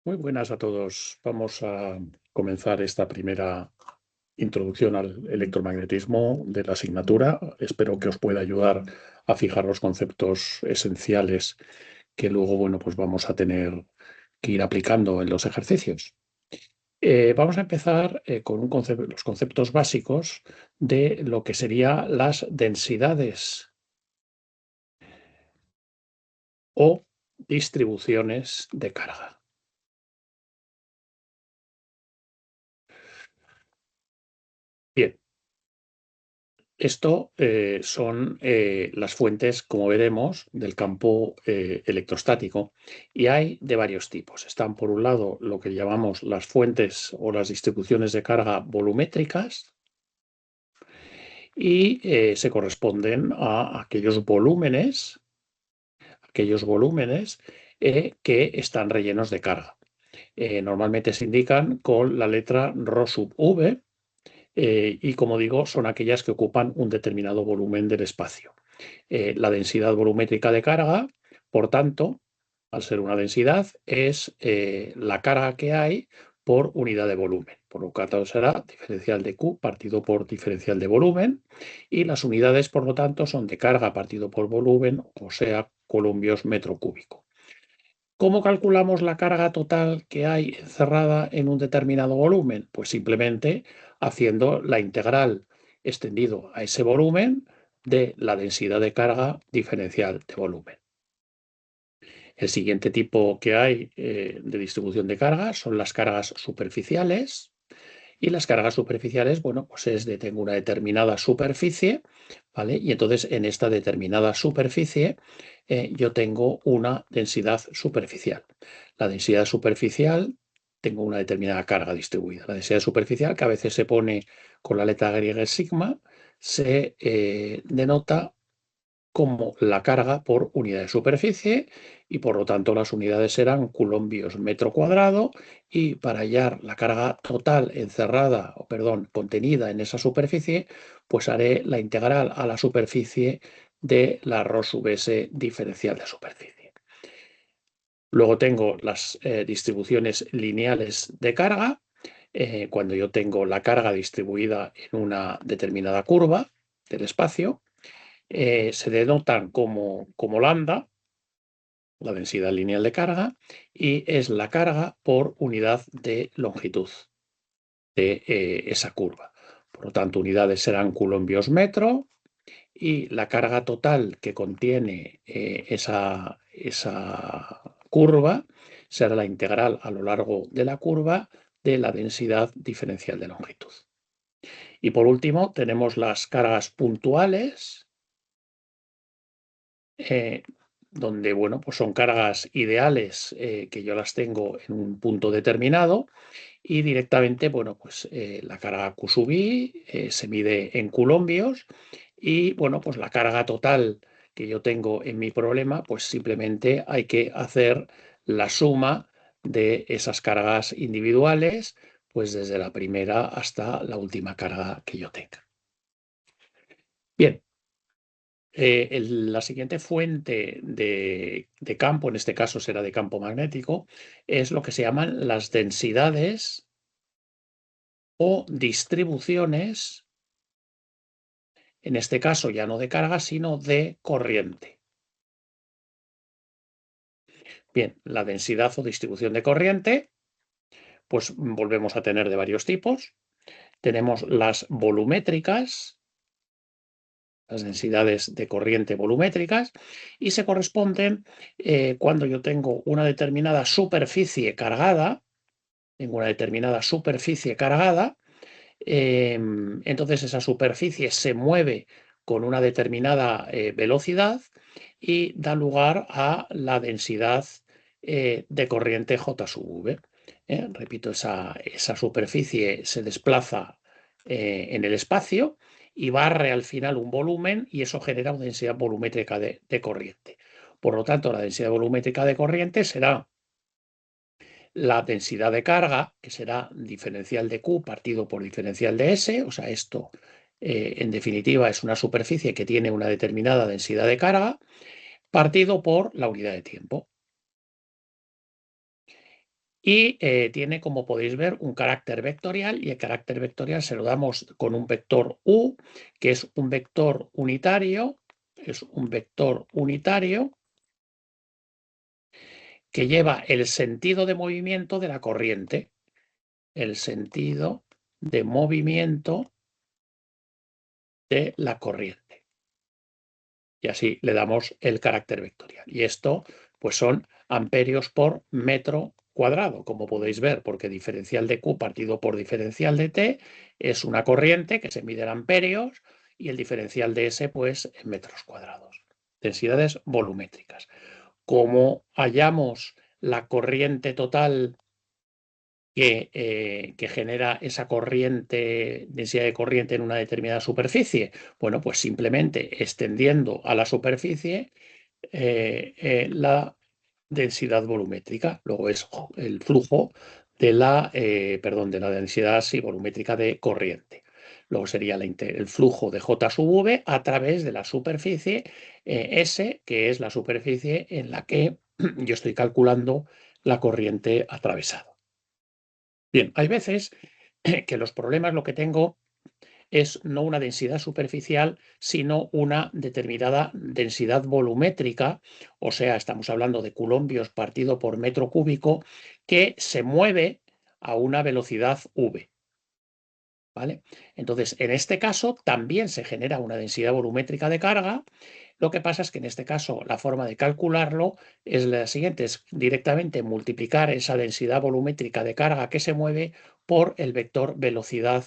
Muy buenas a todos. Vamos a comenzar esta primera introducción al electromagnetismo de la asignatura. Espero que os pueda ayudar a fijar los conceptos esenciales que luego, bueno, pues vamos a tener que ir aplicando en los ejercicios. Vamos a empezar con los conceptos básicos de lo que serían las densidades o distribuciones de carga. Bien. Esto son las fuentes, como veremos, del campo electrostático, y hay de varios tipos. Están, por un lado, lo que llamamos las fuentes o las distribuciones de carga volumétricas, y se corresponden a aquellos volúmenes que están rellenos de carga. Normalmente se indican con la letra ρ sub v, y, como digo, son aquellas que ocupan un determinado volumen del espacio. La densidad volumétrica de carga, por tanto, al ser una densidad, es la carga que hay por unidad de volumen. Por lo tanto, será diferencial de Q partido por diferencial de volumen, y las unidades, por lo tanto, son de carga partido por volumen, o sea, columbios metro cúbico. ¿Cómo calculamos la carga total que hay encerrada en un determinado volumen? Pues simplemente haciendo la integral extendido a ese volumen de la densidad de carga diferencial de volumen. El siguiente tipo que hay de distribución de carga son las cargas superficiales. Y las cargas superficiales, bueno, pues tengo una determinada superficie, ¿vale? Y entonces en esta determinada superficie yo tengo una densidad superficial. La densidad superficial, tengo una determinada carga distribuida. La densidad superficial, que a veces se pone con la letra griega sigma, se denota como la carga por unidad de superficie, y por lo tanto las unidades serán coulombios metro cuadrado, y para hallar la carga total contenida en esa superficie, pues haré la integral a la superficie de la ρ sub s diferencial de superficie. Luego tengo las distribuciones lineales de carga, cuando yo tengo la carga distribuida en una determinada curva del espacio. Se denotan como lambda, la densidad lineal de carga, y es la carga por unidad de longitud de esa curva. Por lo tanto, unidades serán coulombios metro, y la carga total que contiene esa curva será la integral a lo largo de la curva de la densidad diferencial de longitud. Y por último, tenemos las cargas puntuales, donde, bueno, pues son cargas ideales que yo las tengo en un punto determinado, y directamente, bueno, pues la carga Q sub I se mide en coulombios, y, bueno, pues la carga total que yo tengo en mi problema, pues simplemente hay que hacer la suma de esas cargas individuales, pues desde la primera hasta la última carga que yo tenga. Bien. La siguiente fuente de campo, en este caso será de campo magnético, es lo que se llaman las densidades o distribuciones, en este caso ya no de carga, sino de corriente. Bien, la densidad o distribución de corriente, pues volvemos a tener de varios tipos. Tenemos las volumétricas, las densidades de corriente volumétricas, y se corresponden cuando yo tengo una determinada superficie cargada, entonces esa superficie se mueve con una determinada velocidad y da lugar a la densidad de corriente J sub V. Repito, esa superficie se desplaza en el espacio y barre al final un volumen, y eso genera una densidad volumétrica de corriente. Por lo tanto, la densidad volumétrica de corriente será la densidad de carga, que será diferencial de Q partido por diferencial de S, o sea, esto en definitiva es una superficie que tiene una determinada densidad de carga, partido por la unidad de tiempo. y tiene, como podéis ver, un carácter vectorial, y el carácter vectorial se lo damos con un vector u, que es un vector unitario, que lleva el sentido de movimiento de la corriente, el sentido de movimiento de la corriente. Y así le damos el carácter vectorial. Y esto, pues son amperios por metro cuadrado, como podéis ver, porque diferencial de Q partido por diferencial de T es una corriente que se mide en amperios y el diferencial de S, pues, en metros cuadrados. Densidades volumétricas. Como hallamos la corriente total que genera esa corriente, densidad de corriente en una determinada superficie? Bueno, pues simplemente extendiendo a la superficie la densidad volumétrica. Luego es el flujo de la, de la densidad volumétrica de corriente. Luego sería el flujo de J sub V a través de la superficie S, que es la superficie en la que yo estoy calculando la corriente atravesada. Bien, hay veces que los problemas lo que tengo es no una densidad superficial, sino una determinada densidad volumétrica, o sea, estamos hablando de coulombios partido por metro cúbico, que se mueve a una velocidad v. ¿Vale? Entonces, en este caso también se genera una densidad volumétrica de carga. Lo que pasa es que en este caso la forma de calcularlo es la siguiente: es directamente multiplicar esa densidad volumétrica de carga que se mueve por el vector velocidad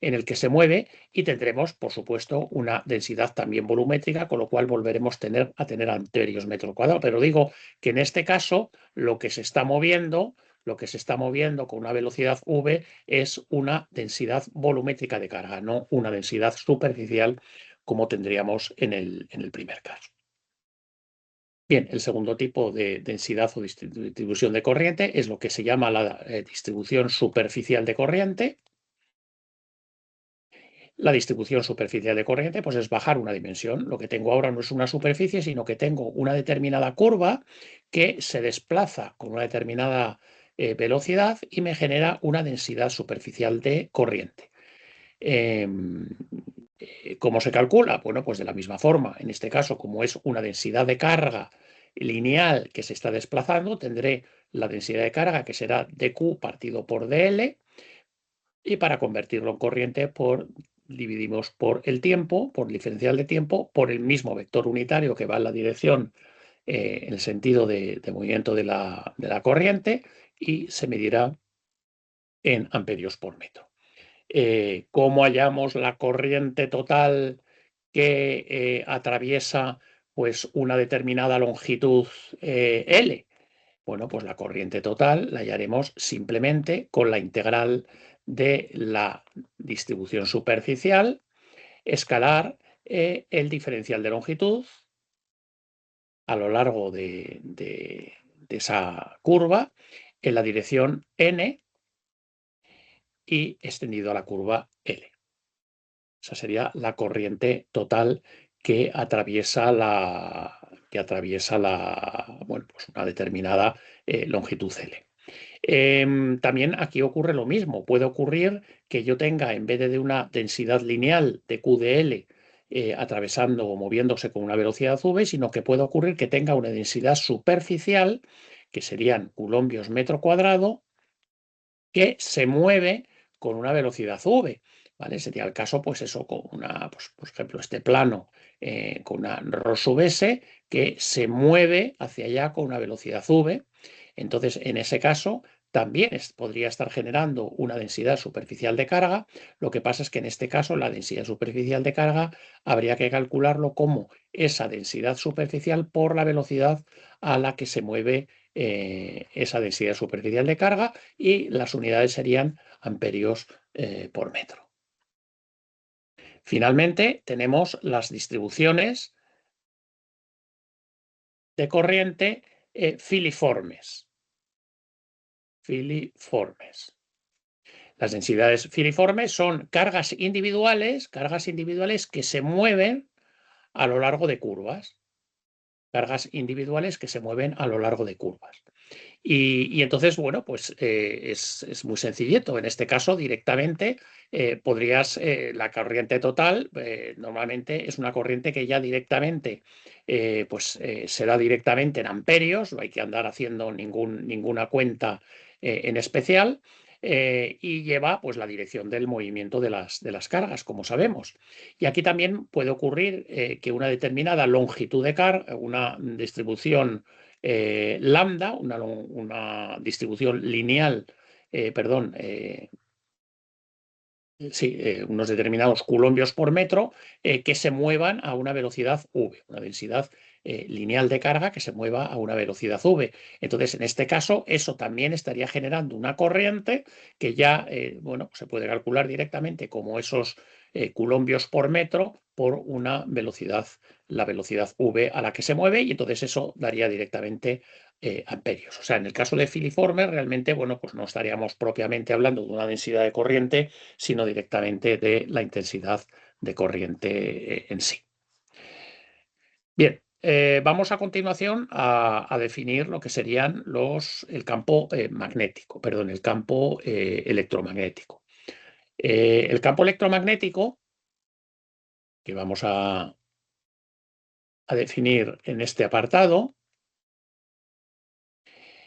en el que se mueve, y tendremos, por supuesto, una densidad también volumétrica, con lo cual volveremos a tener amperios metro cuadrado. Pero digo que en este caso lo que se está moviendo con una velocidad v es una densidad volumétrica de carga, no una densidad superficial como tendríamos en el primer caso. Bien, el segundo tipo de densidad o distribución de corriente es lo que se llama la distribución superficial de corriente. La distribución superficial de corriente, pues, es bajar una dimensión. Lo que tengo ahora no es una superficie, sino que tengo una determinada curva que se desplaza con una determinada velocidad y me genera una densidad superficial de corriente. ¿Cómo se calcula? Bueno, pues de la misma forma. En este caso, como es una densidad de carga lineal que se está desplazando, tendré la densidad de carga, que será dQ partido por dL, y para convertirlo en corriente dividimos por el tiempo, por el diferencial de tiempo, por el mismo vector unitario que va en la dirección, en el sentido de movimiento de la corriente, y se medirá en amperios por metro. ¿Cómo hallamos la corriente total que atraviesa, pues, una determinada longitud L? Bueno, pues la corriente total la hallaremos simplemente con la integral de la distribución superficial, escalar el diferencial de longitud a lo largo de esa curva en la dirección n y extendido a la curva L. Esa sería la corriente total que atraviesa bueno, pues una determinada longitud L. También aquí ocurre lo mismo. Puede ocurrir que yo tenga, en vez de una densidad lineal de Q de L atravesando o moviéndose con una velocidad v, sino que puede ocurrir que tenga una densidad superficial, que serían coulombios metro cuadrado, que se mueve con una velocidad v. ¿Vale? Sería el caso, pues eso, con una, pues, por ejemplo, este plano con una ρ sub s que se mueve hacia allá con una velocidad v. Entonces, en ese caso, también podría estar generando una densidad superficial de carga. Lo que pasa es que en este caso la densidad superficial de carga habría que calcularlo como esa densidad superficial por la velocidad a la que se mueve esa densidad superficial de carga, y las unidades serían amperios por metro. Finalmente, tenemos las distribuciones de corriente filiformes. Las densidades filiformes son cargas individuales que se mueven a lo largo de curvas. Cargas individuales que se mueven a lo largo de curvas. Y entonces, bueno, pues es muy sencillito. En este caso, directamente podrías, la corriente total normalmente es una corriente que ya directamente se da directamente en amperios, no hay que andar haciendo ninguna cuenta en especial. Y lleva pues la dirección del movimiento de las cargas, como sabemos. Y aquí también puede ocurrir que una determinada longitud de carga, una distribución lambda, una distribución lineal, perdón, sí, unos determinados coulombios por metro que se muevan a una velocidad v, una densidad lineal de carga que se mueva a una velocidad v. Entonces, en este caso, eso también estaría generando una corriente que ya, bueno, se puede calcular directamente como esos coulombios por metro por una velocidad, la velocidad v a la que se mueve, y entonces eso daría directamente amperios. O sea, en el caso de filiforme, realmente, bueno, pues no estaríamos propiamente hablando de una densidad de corriente, sino directamente de la intensidad de corriente en sí. Bien, vamos a continuación a definir lo que serían el campo magnético, perdón, el campo electromagnético. El campo electromagnético, que vamos a definir en este apartado,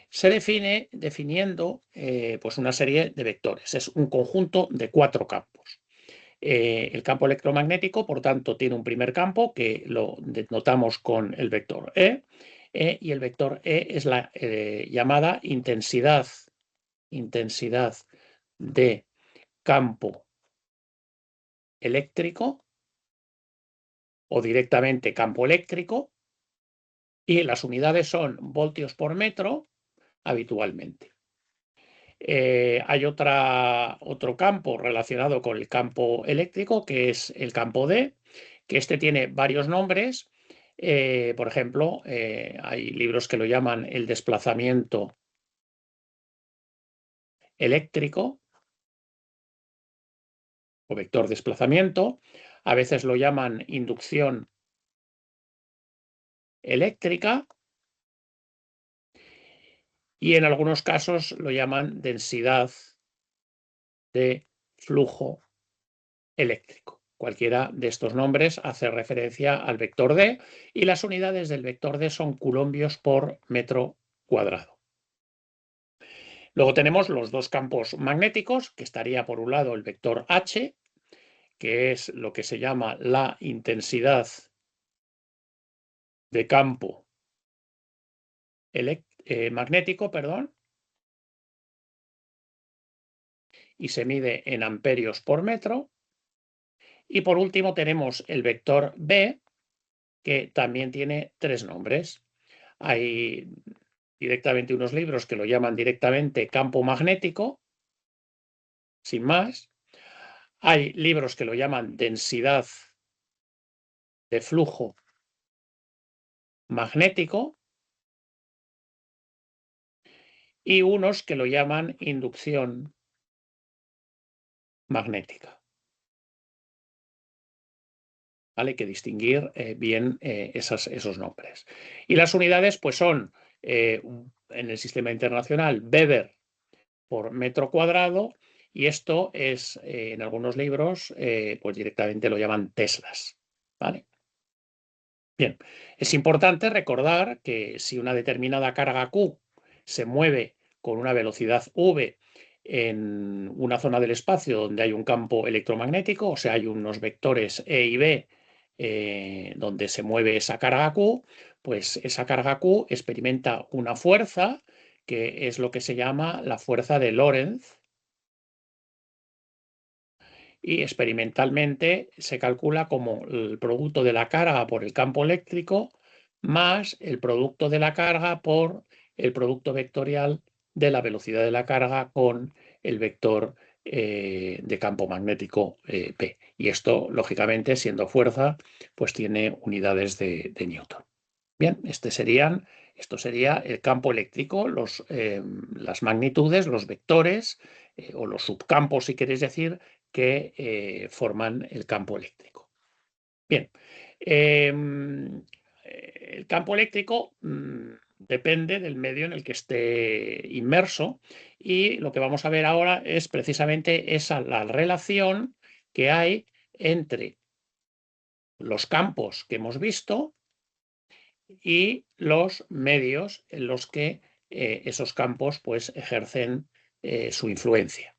se define definiendo pues una serie de vectores. Es un conjunto de 4 campos. El campo electromagnético, por tanto, tiene un primer campo que lo denotamos con el vector E, y el vector E es la llamada intensidad de campo eléctrico o directamente campo eléctrico, y las unidades son voltios por metro habitualmente. Hay otro campo relacionado con el campo eléctrico, que es el campo D, que este tiene varios nombres. Por ejemplo, hay libros que lo llaman el desplazamiento eléctrico o vector desplazamiento. A veces lo llaman inducción eléctrica y en algunos casos lo llaman densidad de flujo eléctrico. Cualquiera de estos nombres hace referencia al vector D, y las unidades del vector D son coulombios por metro cuadrado. Luego tenemos los dos campos magnéticos, que estaría por un lado el vector H, que es lo que se llama la intensidad de campo magnético, perdón, y se mide en amperios por metro. Y por último tenemos el vector B, que también tiene 3 nombres. Hay directamente unos libros que lo llaman directamente campo magnético, sin más. Hay libros que lo llaman densidad de flujo magnético y unos que lo llaman inducción magnética. ¿Vale? Hay que distinguir bien esos nombres. Y las unidades pues son, en el sistema internacional, Weber por metro cuadrado, y esto es, en algunos libros, pues directamente lo llaman teslas. ¿Vale? Bien, es importante recordar que si una determinada carga Q se mueve con una velocidad v en una zona del espacio donde hay un campo electromagnético, o sea, hay unos vectores E y B donde se mueve esa carga Q, pues esa carga Q experimenta una fuerza que es lo que se llama la fuerza de Lorentz, y experimentalmente se calcula como el producto de la carga por el campo eléctrico más el producto de la carga por el producto vectorial de la velocidad de la carga con el vector de campo magnético P. Y esto, lógicamente, siendo fuerza, pues tiene unidades de Newton. Bien, esto sería el campo eléctrico, las magnitudes, los vectores o los subcampos, si queréis decir, que forman el campo eléctrico. Bien, el campo eléctrico depende del medio en el que esté inmerso. Y lo que vamos a ver ahora es precisamente la relación que hay entre los campos que hemos visto y los medios en los que esos campos pues, ejercen su influencia.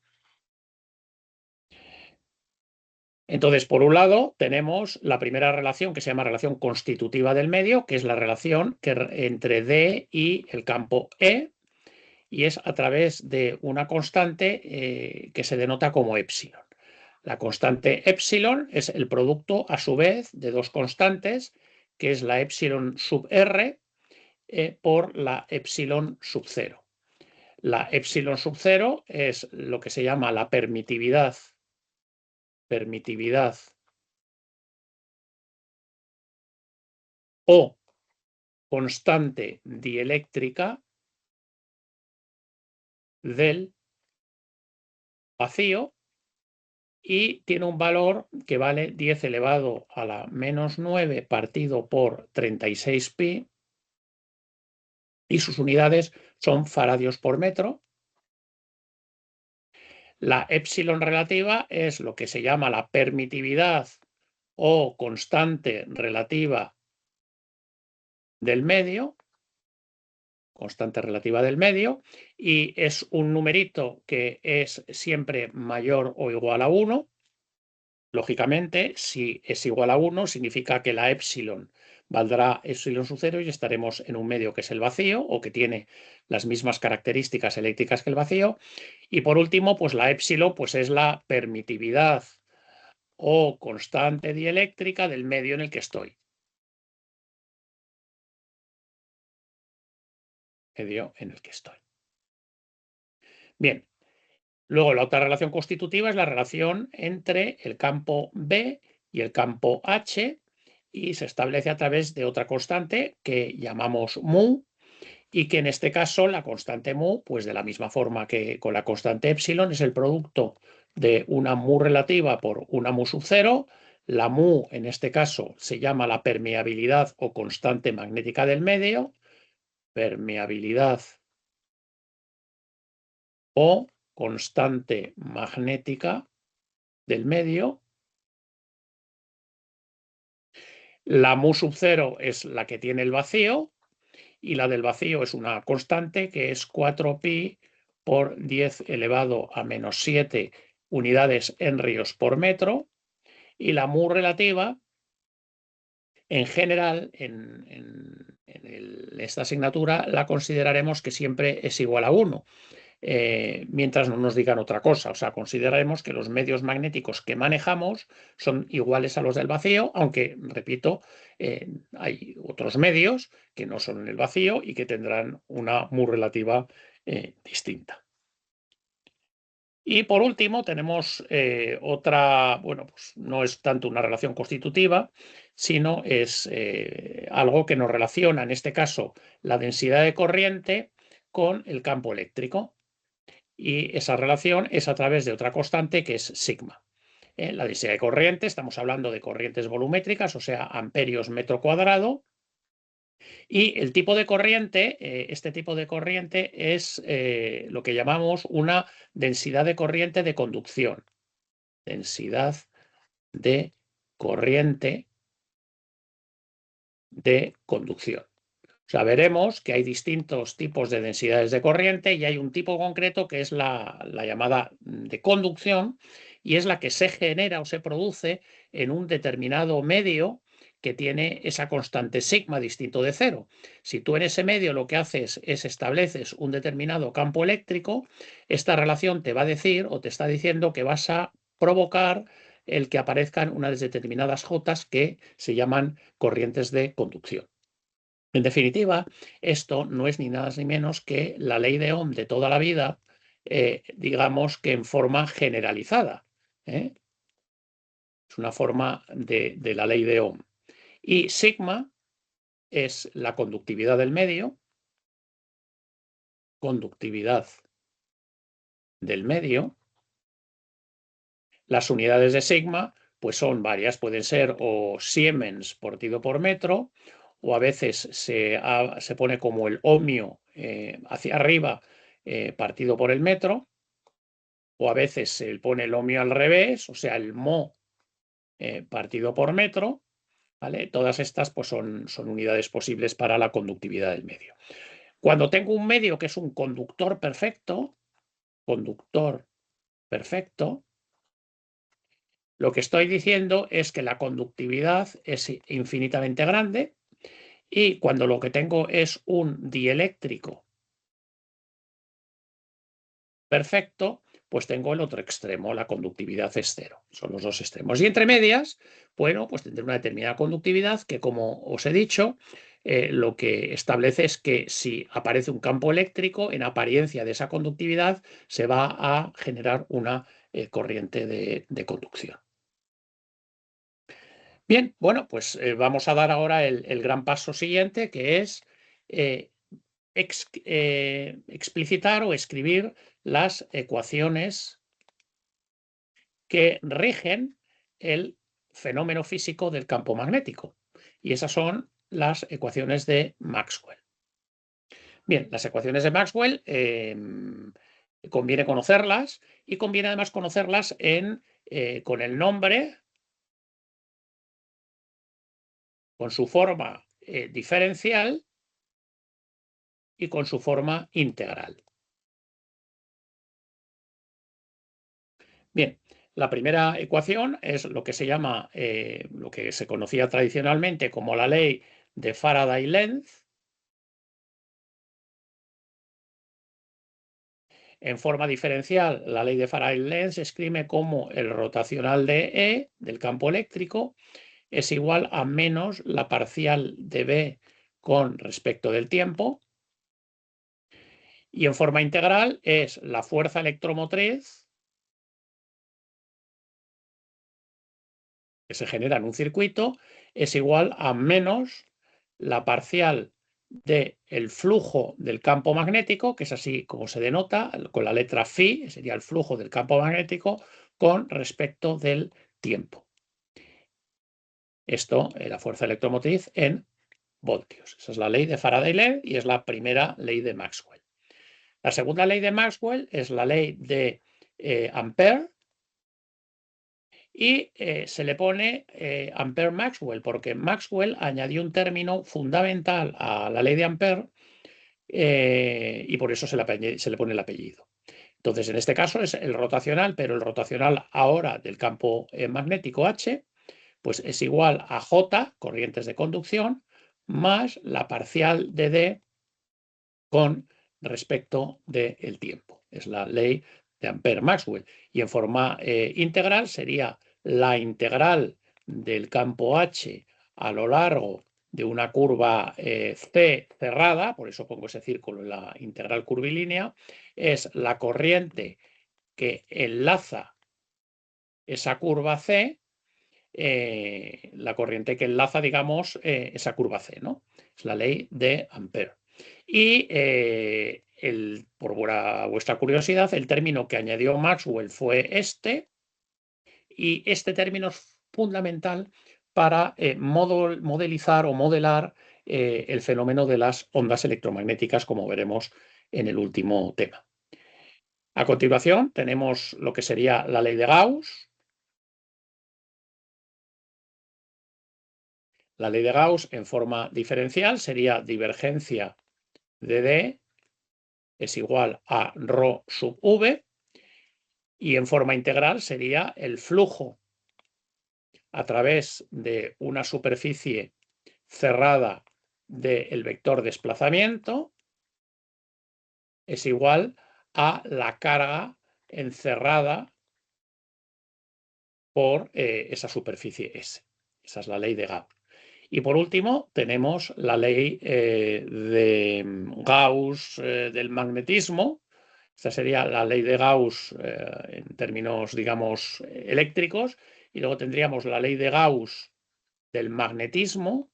Entonces, por un lado, tenemos la primera relación que se llama relación constitutiva del medio, que es la relación entre D y el campo E, y es a través de una constante que se denota como epsilon. La constante epsilon es el producto, a su vez, de dos constantes, que es la epsilon sub r por la epsilon sub 0. La epsilon sub 0 es lo que se llama la permitividad o constante dieléctrica del vacío, y tiene un valor que vale 10 elevado a la menos 9 partido por 36pi, y sus unidades son faradios por metro. La epsilon relativa es lo que se llama la permitividad o constante relativa del medio, y es un numerito que es siempre mayor o igual a 1. Lógicamente, si es igual a 1, significa que la epsilon valdrá epsilon sub 0 y estaremos en un medio que es el vacío o que tiene las mismas características eléctricas que el vacío. Y por último, pues la epsilon pues es la permitividad o constante dieléctrica del medio en el que estoy. Bien, luego la otra relación constitutiva es la relación entre el campo B y el campo H, y se establece a través de otra constante que llamamos mu, y que en este caso la constante mu, pues de la misma forma que con la constante epsilon, es el producto de una mu relativa por una mu sub 0. La mu en este caso se llama la permeabilidad o constante magnética del medio, permeabilidad o constante magnética del medio. La mu sub 0 es la que tiene el vacío, y la del vacío es una constante que es 4pi por 10 elevado a menos 7 unidades henrios por metro. Y la mu relativa, en general, en esta asignatura, la consideraremos que siempre es igual a 1. Mientras no nos digan otra cosa. O sea, consideraremos que los medios magnéticos que manejamos son iguales a los del vacío, aunque, repito, hay otros medios que no son en el vacío y que tendrán una mu relativa distinta. Y por último tenemos otra, bueno, pues no es tanto una relación constitutiva, sino es algo que nos relaciona, en este caso, la densidad de corriente con el campo eléctrico. Y esa relación es a través de otra constante que es sigma. La densidad de corriente, estamos hablando de corrientes volumétricas, o sea, amperios metro cuadrado. Y el tipo de corriente, este tipo de corriente es lo que llamamos una densidad de corriente de conducción. Densidad de corriente de conducción. O sea, veremos que hay distintos tipos de densidades de corriente y hay un tipo concreto que es la llamada de conducción, y es la que se genera o se produce en un determinado medio que tiene esa constante sigma distinto de 0. Si tú en ese medio lo que haces es estableces un determinado campo eléctrico, esta relación te va a decir o te está diciendo que vas a provocar el que aparezcan unas determinadas jotas que se llaman corrientes de conducción. En definitiva, esto no es ni nada ni menos que la ley de Ohm de toda la vida, digamos que en forma generalizada. Es una forma de la ley de Ohm. Y sigma es la conductividad del medio, Las unidades de sigma pues son varias, pueden ser o Siemens partido por metro, o a veces se pone como el ohmio hacia arriba partido por el metro, o a veces se pone el ohmio al revés, o sea, el mho partido por metro, ¿vale? Todas estas pues, son unidades posibles para la conductividad del medio. Cuando tengo un medio que es un conductor perfecto, lo que estoy diciendo es que la conductividad es infinitamente grande, y cuando lo que tengo es un dieléctrico perfecto, pues tengo el otro extremo, la conductividad es cero. Son los dos extremos. Y entre medias, bueno, pues tendré una determinada conductividad que, como os he dicho, lo que establece es que si aparece un campo eléctrico, en apariencia de esa conductividad se va a generar una corriente de conducción. Bien, bueno, pues vamos a dar ahora el gran paso siguiente, que es explicitar o escribir las ecuaciones que rigen el fenómeno físico del campo magnético. Y esas son las ecuaciones de Maxwell. Bien, las ecuaciones de Maxwell conviene conocerlas, y conviene además conocerlas con el nombre, con su forma diferencial y con su forma integral. Bien, la primera ecuación es lo que se llama, lo que se conocía tradicionalmente como la ley de Faraday-Lenz. En forma diferencial, la ley de Faraday-Lenz se escribe como el rotacional de E del campo eléctrico es igual a menos la parcial de B con respecto del tiempo. Y en forma integral es la fuerza electromotriz que se genera en un circuito es igual a menos la parcial del flujo del campo magnético, que es así como se denota, con la letra phi, sería el flujo del campo magnético con respecto del tiempo. Esto, la fuerza electromotriz en voltios. Esa es la ley de Faraday-Lenz y es la primera ley de Maxwell. La segunda ley de Maxwell es la ley de Ampère, y se le pone Ampère-Maxwell porque Maxwell añadió un término fundamental a la ley de Ampère y por eso se le pone el apellido. Entonces, en este caso es el rotacional, pero el rotacional ahora del campo magnético H, pues es igual a J, corrientes de conducción, más la parcial de D con respecto del tiempo. Es la ley de Ampère-Maxwell. Y en forma integral sería la integral del campo H a lo largo de una curva C cerrada, por eso pongo ese círculo en la integral curvilínea, es la corriente que enlaza esa curva C, la corriente que enlaza, digamos, esa curva C, ¿no? Es la ley de Ampère. Y por vuestra curiosidad, el término que añadió Maxwell fue este, y este término es fundamental para modelizar o modelar el fenómeno de las ondas electromagnéticas, como veremos en el último tema. A continuación tenemos lo que sería la ley de Gauss. La ley de Gauss en forma diferencial sería divergencia de D es igual a ρ sub V, y en forma integral sería el flujo a través de una superficie cerrada del vector desplazamiento es igual a la carga encerrada por esa superficie S. Esa es la ley de Gauss. Y por último tenemos la ley de Gauss del magnetismo. Esta sería la ley de Gauss en términos, digamos, eléctricos. Y luego tendríamos la ley de Gauss del magnetismo,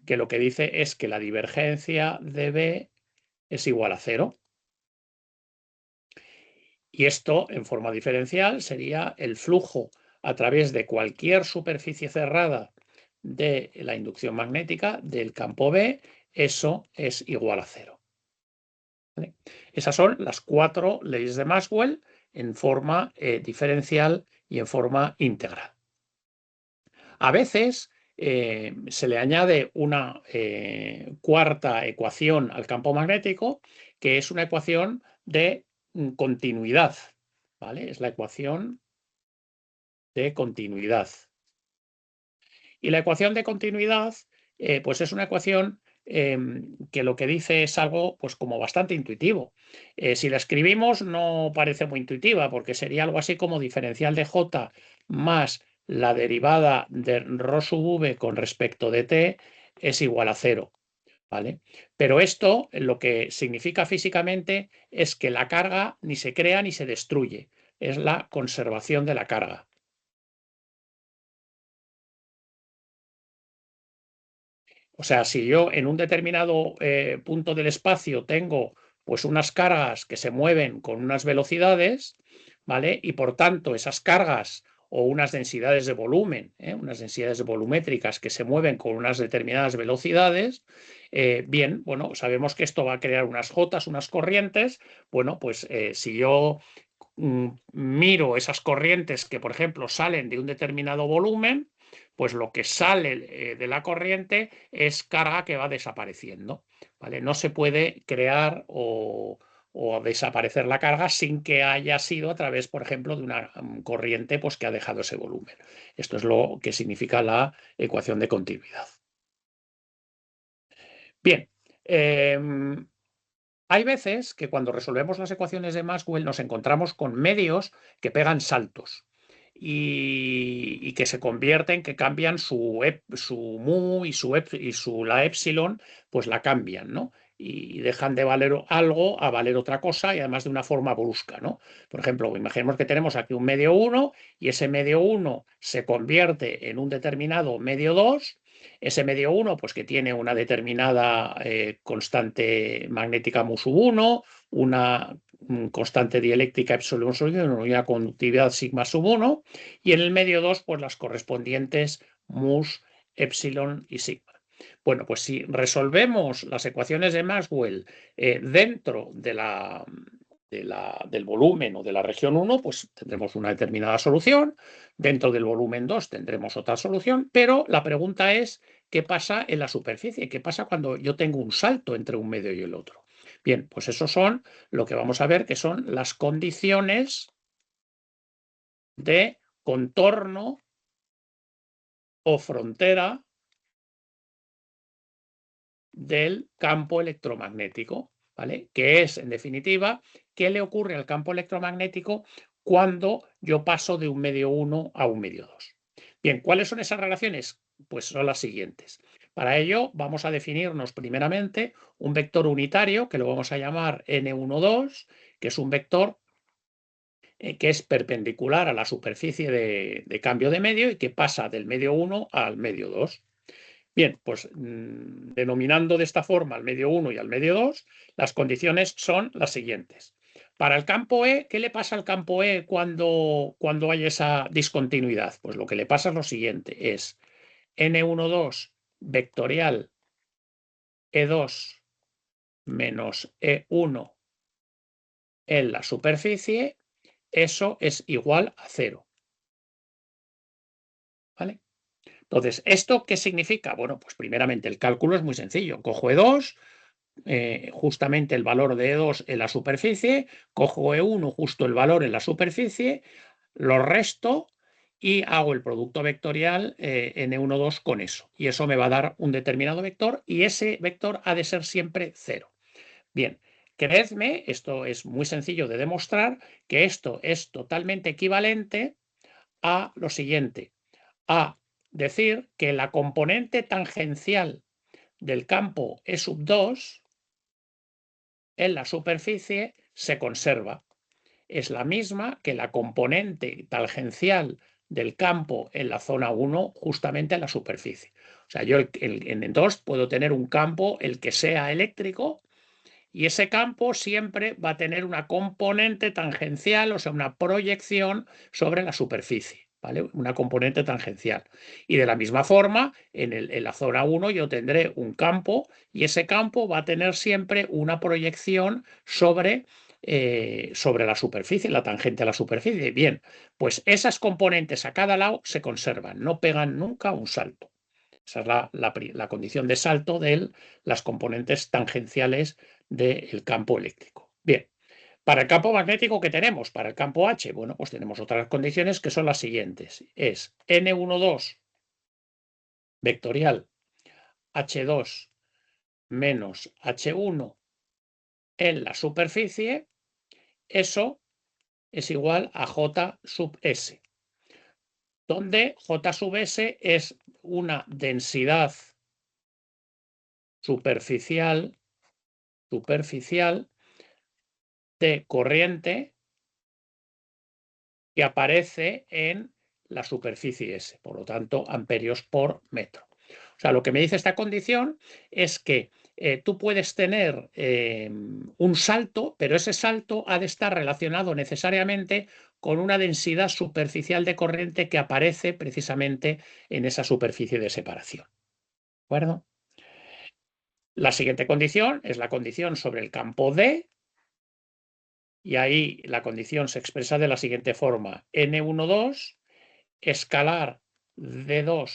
que lo que dice es que la divergencia de B es igual a 0. Y esto, en forma diferencial, sería el flujo a través de cualquier superficie cerrada de la inducción magnética del campo B, eso es igual a 0. ¿Vale? Esas son las 4 leyes de Maxwell en forma diferencial y en forma integral. A veces se le añade una cuarta ecuación al campo magnético, que es una ecuación de continuidad. ¿Vale? Es la ecuación de continuidad. Y la ecuación de continuidad, pues es una ecuación que lo que dice es algo pues como bastante intuitivo. Si la escribimos no parece muy intuitiva, porque sería algo así como diferencial de J más la derivada de ρ sub v con respecto de t es igual a 0. ¿Vale? Pero esto lo que significa físicamente es que la carga ni se crea ni se destruye. Es la conservación de la carga. O sea, si yo en un determinado punto del espacio tengo pues unas cargas que se mueven con unas velocidades, ¿vale? Y por tanto esas cargas o unas densidades de volumen, unas densidades volumétricas que se mueven con unas determinadas velocidades, bien, bueno, sabemos que esto va a crear unas jotas, unas corrientes. Bueno, pues si yo miro esas corrientes que, por ejemplo, salen de un determinado volumen, pues lo que sale de la corriente es carga que va desapareciendo. ¿Vale? No se puede crear o desaparecer la carga sin que haya sido a través, por ejemplo, de una corriente pues, que ha dejado ese volumen. Esto es lo que significa la ecuación de continuidad. Bien, hay veces que cuando resolvemos las ecuaciones de Maxwell nos encontramos con medios que pegan saltos y que se convierten, que cambian su mu y la epsilon, pues la cambian, ¿no? Y dejan de valer algo a valer otra cosa y además de una forma brusca, ¿no? Por ejemplo, imaginemos que tenemos aquí un medio 1 y ese medio 1 se convierte en un determinado medio 2. Ese medio 1, pues que tiene una determinada constante magnética mu sub 1, una constante dieléctrica epsilon sub 1 y una conductividad sigma sub 1, y en el medio 2, pues las correspondientes mus, epsilon y sigma. Bueno, pues si resolvemos las ecuaciones de Maxwell dentro del volumen o de la región 1, pues tendremos una determinada solución. Dentro del volumen 2 tendremos otra solución, pero la pregunta es, ¿qué pasa en la superficie? ¿Qué pasa cuando yo tengo un salto entre un medio y el otro? Bien, pues eso son lo que vamos a ver, que son las condiciones de contorno o frontera del campo electromagnético, ¿vale? Que es, en definitiva, qué le ocurre al campo electromagnético cuando yo paso de un medio 1 a un medio 2. Bien, ¿cuáles son esas relaciones? Pues son las siguientes. Para ello vamos a definirnos primeramente un vector unitario que lo vamos a llamar n12, que es un vector que es perpendicular a la superficie de cambio de medio y que pasa del medio 1 al medio 2. Bien, pues denominando de esta forma al medio 1 y al medio 2, las condiciones son las siguientes. Para el campo E, ¿qué le pasa al campo E cuando hay esa discontinuidad? Pues lo que le pasa es lo siguiente, es n12 vectorial E2 menos E1 en la superficie, eso es igual a 0. ¿Vale? Entonces, ¿esto qué significa? Bueno, pues primeramente el cálculo es muy sencillo. Cojo E2, justamente el valor de E2 en la superficie, cojo E1 justo el valor en la superficie, lo resto y hago el producto vectorial en E1,2 con eso. Y eso me va a dar un determinado vector y ese vector ha de ser siempre 0. Bien, creedme, esto es muy sencillo de demostrar, que esto es totalmente equivalente a lo siguiente, a decir que la componente tangencial del campo E sub 2 en la superficie se conserva. Es la misma que la componente tangencial del campo en la zona 1 justamente en la superficie. O sea, yo en el 2 puedo tener un campo, el que sea eléctrico, y ese campo siempre va a tener una componente tangencial, o sea, una proyección sobre la superficie. ¿vale? Una componente tangencial. Y de la misma forma, en la zona 1 yo tendré un campo y ese campo va a tener siempre una proyección sobre la superficie, la tangente a la superficie. Bien, pues esas componentes a cada lado se conservan, no pegan nunca un salto. Esa es la condición de salto de las componentes tangenciales del campo eléctrico. Bien, para el campo magnético que tenemos, para el campo H, bueno, pues tenemos otras condiciones que son las siguientes. Es N12 vectorial H2 menos H1 en la superficie, eso es igual a J sub S, donde J sub S es una densidad superficial de corriente que aparece en la superficie S, por lo tanto, amperios por metro. O sea, lo que me dice esta condición es que tú puedes tener un salto, pero ese salto ha de estar relacionado necesariamente con una densidad superficial de corriente que aparece precisamente en esa superficie de separación. ¿De acuerdo? La siguiente condición es la condición sobre el campo D, y ahí la condición se expresa de la siguiente forma: N12 escalar D2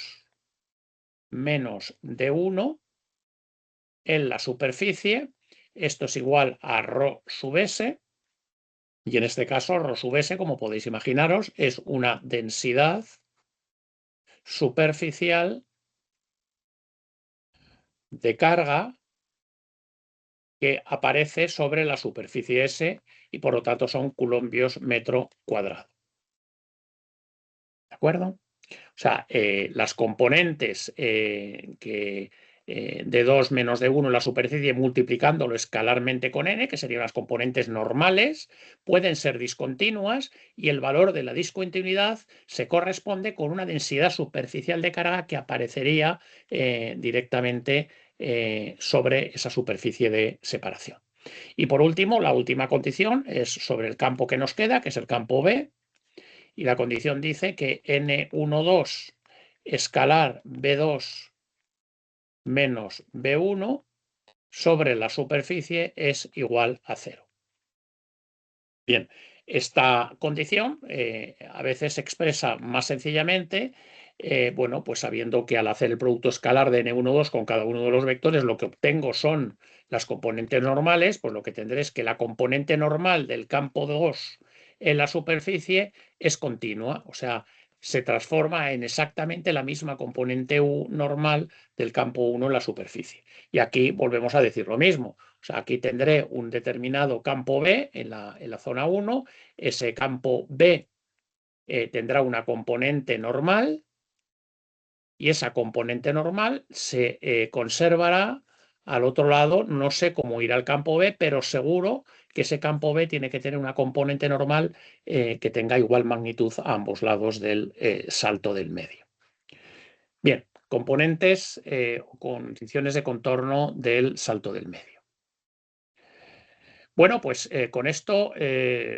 menos D1 en la superficie. Esto es igual a ρ sub S, y en este caso ρ sub S, como podéis imaginaros, es una densidad superficial de carga que aparece sobre la superficie S y por lo tanto son coulombios metro cuadrado. ¿De acuerdo? O sea, las componentes de 2 menos de 1 en la superficie multiplicándolo escalarmente con n, que serían las componentes normales, pueden ser discontinuas y el valor de la discontinuidad se corresponde con una densidad superficial de carga que aparecería directamente sobre esa superficie de separación. Y por último, la última condición es sobre el campo que nos queda, que es el campo B. Y la condición dice que N12 escalar B2 menos B1 sobre la superficie es igual a 0. Bien, esta condición a veces se expresa más sencillamente, bueno, pues sabiendo que al hacer el producto escalar de N12 con cada uno de los vectores, lo que obtengo son las componentes normales, pues lo que tendré es que la componente normal del campo 2 en la superficie es continua, o sea, se transforma en exactamente la misma componente U normal del campo 1 en la superficie. Y aquí volvemos a decir lo mismo. O sea, aquí tendré un determinado campo B en la zona 1. Ese campo B tendrá una componente normal y esa componente normal se conservará al otro lado. No sé cómo irá el campo B, pero seguro que ese campo B tiene que tener una componente normal que tenga igual magnitud a ambos lados del salto del medio. Bien, componentes o condiciones de contorno del salto del medio. Bueno, pues con esto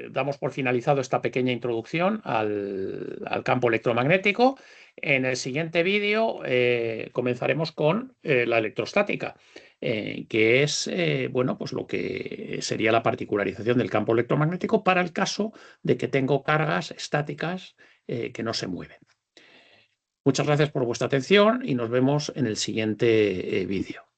damos por finalizado esta pequeña introducción al campo electromagnético. En el siguiente vídeo comenzaremos con la electrostática, que es bueno, pues lo que sería la particularización del campo electromagnético para el caso de que tengo cargas estáticas que no se mueven. Muchas gracias por vuestra atención y nos vemos en el siguiente vídeo.